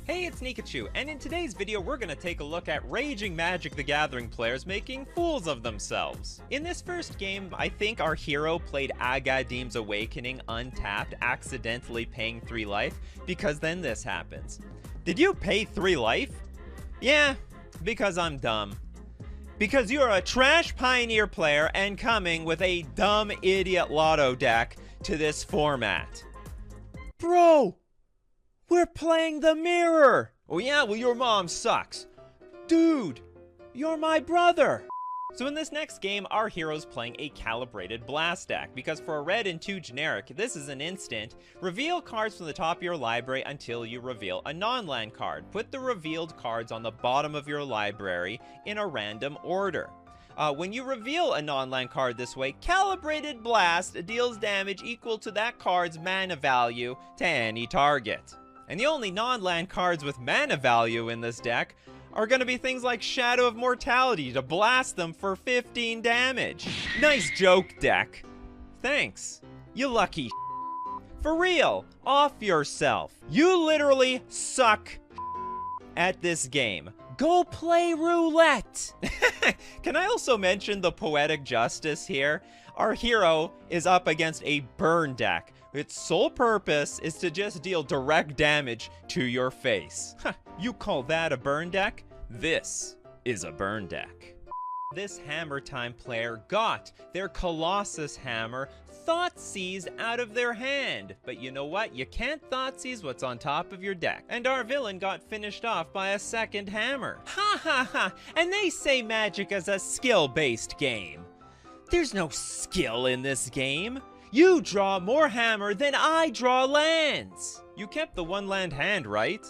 Hey, it's Nikachu, and in today's video we're gonna take a look at Raging Magic the Gathering players making fools of themselves. In this first game, I think our hero played Agadim's Awakening untapped, accidentally paying 3 life, because then this happens. Did you pay 3 life? Yeah, because I'm dumb. Because you're a trash Pioneer player and coming with a dumb idiot lotto deck to this format. Bro! We're playing the mirror! Oh yeah, well your mom sucks. Dude, you're my brother! So in this next game, our hero's playing a calibrated blast deck, because for a red and 2 generic, this is an instant. Reveal cards from the top of your library until you reveal a non-land card. Put the revealed cards on the bottom of your library in a random order. When you reveal a non-land card this way, Calibrated Blast deals damage equal to that card's mana value to any target. And the only non-land cards with mana value in this deck are going to be things like Shadow of Mortality to blast them for 15 damage. Nice joke, deck. Thanks. You lucky For real, off yourself. You literally suck at this game. Go play roulette! Can I also mention the poetic justice here? Our hero is up against a burn deck. Its sole purpose is to just deal direct damage to your face. You call that a burn deck? This is a burn deck. This Hammer Time player got their Colossus Hammer Thoughtseize out of their hand. But you know what? You can't Thoughtseize what's on top of your deck. And our villain got finished off by a second hammer. Ha ha ha! And they say Magic is a skill-based game. There's no skill in this game. You draw more hammer than I draw lands. You kept the 1 land hand, right?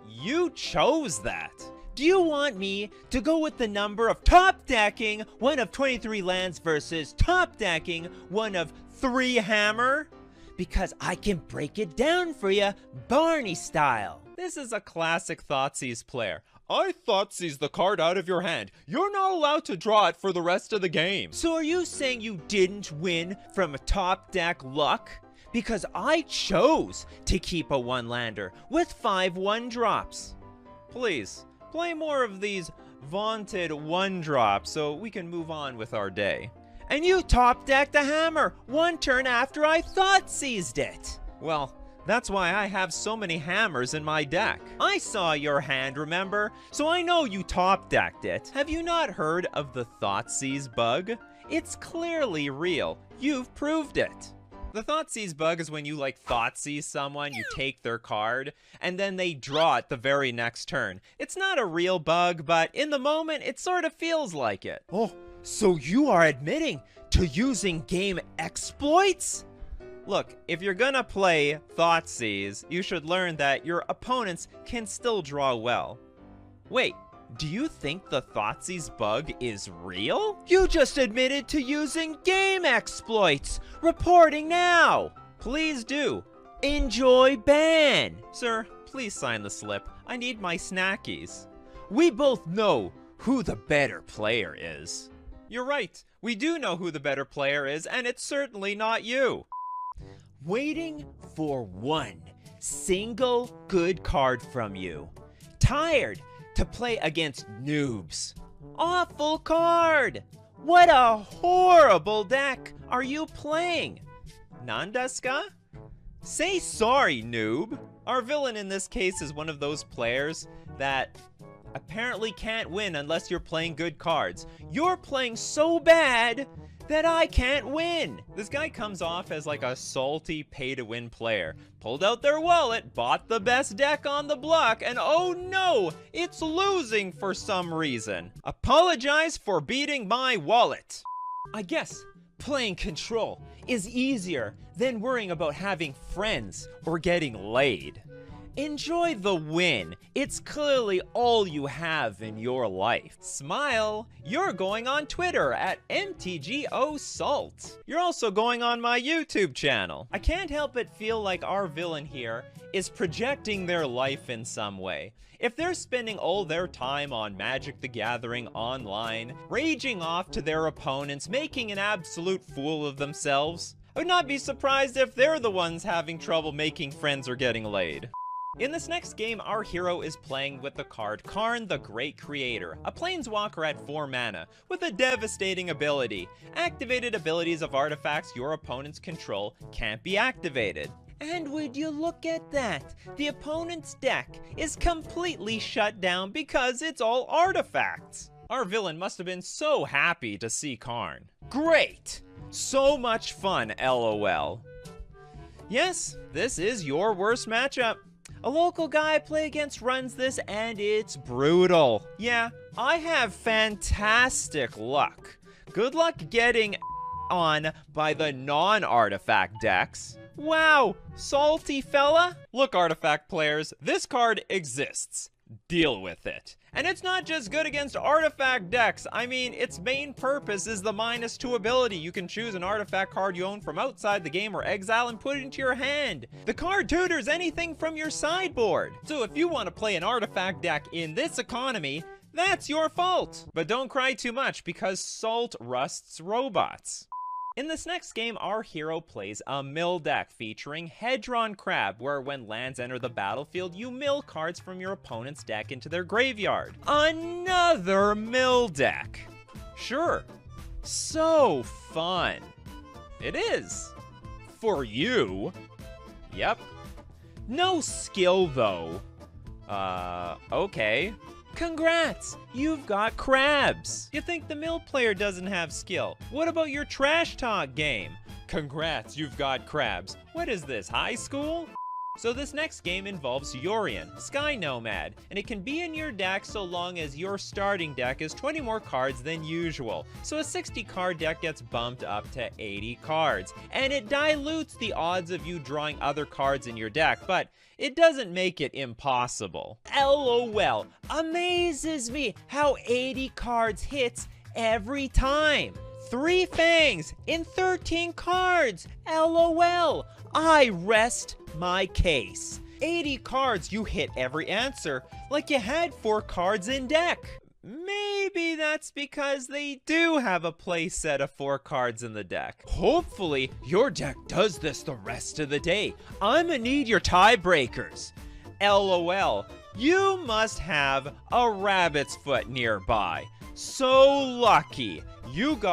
You chose that. Do you want me to go with the number of top decking 1 of 23 lands versus top decking 1 of 3 hammer? Because I can break it down for you, Barney style. This is a classic Thoughtseize player. I Thoughtseize the card out of your hand. You're not allowed to draw it for the rest of the game. So are you saying you didn't win from a top deck luck? Because I chose to keep a 1-lander with 5 1-drops. Please, play more of these vaunted 1-drops so we can move on with our day. And you top decked a hammer 1 turn after I Thoughtseized it. Well, that's why I have so many hammers in my deck. I saw your hand, remember? So I know you top-decked it. Have you not heard of the Thoughtseize bug? It's clearly real. You've proved it. The Thoughtseize bug is when you Thoughtseize someone, you take their card, and then they draw it the very next turn. It's not a real bug, but in the moment, it sort of feels like it. Oh, so you are admitting to using game exploits? Look, if you're gonna play Thoughtseize, you should learn that your opponents can still draw well. Wait, do you think the Thoughtseize bug is real? You just admitted to using game exploits! Reporting now! Please do. Enjoy ban! Sir, please sign the slip. I need my snackies. We both know who the better player is. You're right. We do know who the better player is, and it's certainly not you. Waiting for 1 single good card from you. Tired to play against noobs. Awful card! What a horrible deck are you playing? Nandeska? Say sorry, noob. Our villain in this case is one of those players that apparently can't win unless you're playing good cards. You're playing so bad that I can't win. This guy comes off as a salty pay-to-win player. Pulled out their wallet, bought the best deck on the block, and oh no, it's losing for some reason. Apologize for beating my wallet. I guess playing Control is easier than worrying about having friends or getting laid. Enjoy the win. It's clearly all you have in your life. Smile. You're going on Twitter at MTGOSalt. You're also going on my YouTube channel. I can't help but feel like our villain here is projecting their life in some way. If they're spending all their time on Magic the Gathering online, raging off to their opponents, making an absolute fool of themselves, I would not be surprised if they're the ones having trouble making friends or getting laid. In this next game, our hero is playing with the card Karn the Great Creator, a planeswalker at 4 mana, with a devastating ability. Activated abilities of artifacts your opponents control can't be activated. And would you look at that? The opponent's deck is completely shut down because it's all artifacts. Our villain must have been so happy to see Karn. Great! So much fun, LOL. Yes, this is your worst matchup. A local guy I play against runs this and it's brutal. Yeah, I have fantastic luck. Good luck getting on by the non-artifact decks. Wow, salty fella? Look, artifact players, this card exists. Deal with it. And it's not just good against artifact decks. I mean, its main purpose is the -2 ability. You can choose an artifact card you own from outside the game or exile and put it into your hand. The card tutors anything from your sideboard. So if you want to play an artifact deck in this economy, that's your fault. But don't cry too much because salt rusts robots. In this next game, our hero plays a mill deck featuring Hedron Crab, where when lands enter the battlefield, you mill cards from your opponent's deck into their graveyard. Another mill deck! Sure, so fun. It is. For you. Yep. No skill, though. Okay. Congrats! You've got crabs! You think the mill player doesn't have skill? What about your trash talk game? Congrats, you've got crabs. What is this, high school? So this next game involves Yorion, Sky Nomad, and it can be in your deck so long as your starting deck is 20 more cards than usual. So a 60 card deck gets bumped up to 80 cards, and it dilutes the odds of you drawing other cards in your deck, but it doesn't make it impossible. LOL, amazes me how 80 cards hits every time. 3 fangs in 13 cards, LOL. I rest my case. 80 cards, you hit every answer, like you had 4 cards in deck. Maybe that's because they do have a play set of 4 cards in the deck. Hopefully, your deck does this the rest of the day. I'ma need your tiebreakers. LOL, you must have a rabbit's foot nearby. So lucky. You lose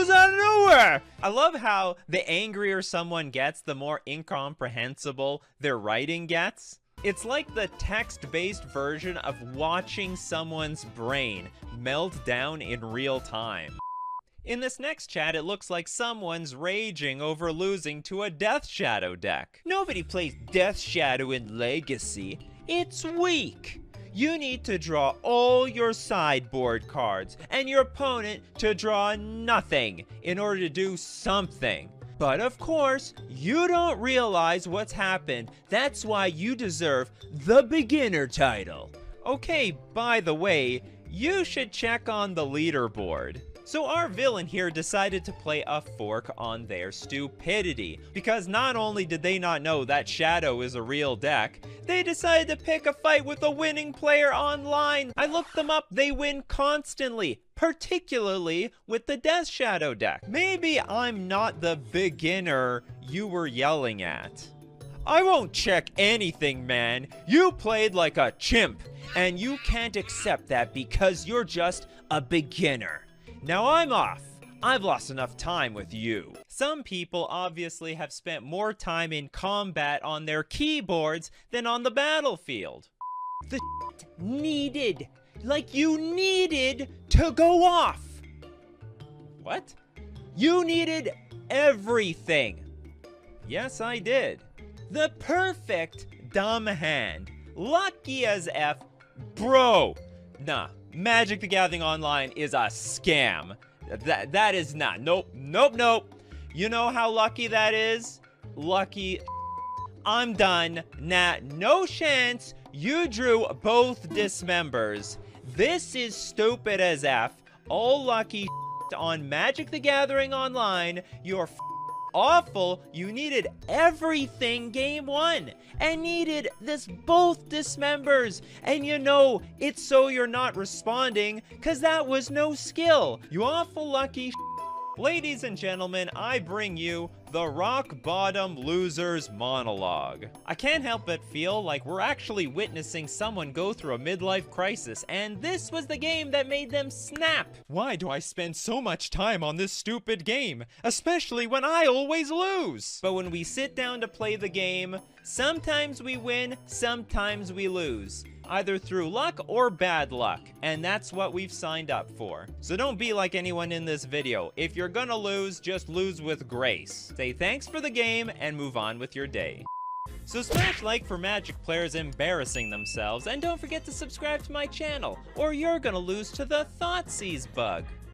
out of nowhere. I love how the angrier someone gets, the more incomprehensible their writing gets. It's like the text-based version of watching someone's brain melt down in real time. In this next chat, it looks like someone's raging over losing to a Death Shadow deck. Nobody plays Death Shadow in Legacy. It's weak. You need to draw all your sideboard cards, and your opponent to draw nothing in order to do something. But of course, you don't realize what's happened. That's why you deserve the beginner title. Okay, by the way, you should check on the leaderboard. So our villain here decided to play a fork on their stupidity, because not only did they not know that Shadow is a real deck, they decided to pick a fight with a winning player online. I looked them up, they win constantly, particularly with the Death Shadow deck. Maybe I'm not the beginner you were yelling at. I won't check anything, man. You played like a chimp, and you can't accept that because you're just a beginner. Now I'm off. I've lost enough time with you. Some people obviously have spent more time in combat on their keyboards than on the battlefield. The needed. Like you needed to go off. What? You needed everything. Yes, I did. The perfect dumb hand. Lucky as F. Bro. Nah. Magic the Gathering Online is a scam. That is not. Nope. You know how lucky that is? Lucky. I'm done. Nah, no chance. You drew both dismembers. This is stupid as F. All lucky on Magic the Gathering Online. You're awful. You needed everything game 1 and needed this both dismembers, and you know it's so you're not responding because that was no skill. You awful lucky. Ladies and gentlemen, I bring you the Rock Bottom Losers Monologue. I can't help but feel like we're actually witnessing someone go through a midlife crisis, and this was the game that made them snap. Why do I spend so much time on this stupid game, especially when I always lose? But when we sit down to play the game, sometimes we win, sometimes we lose. Either through luck or bad luck, and that's what we've signed up for. So don't be like anyone in this video. If you're gonna lose, just lose with grace. Say thanks for the game and move on with your day. So smash like for Magic players embarrassing themselves, and don't forget to subscribe to my channel, or you're gonna lose to the Thoughtseize bug.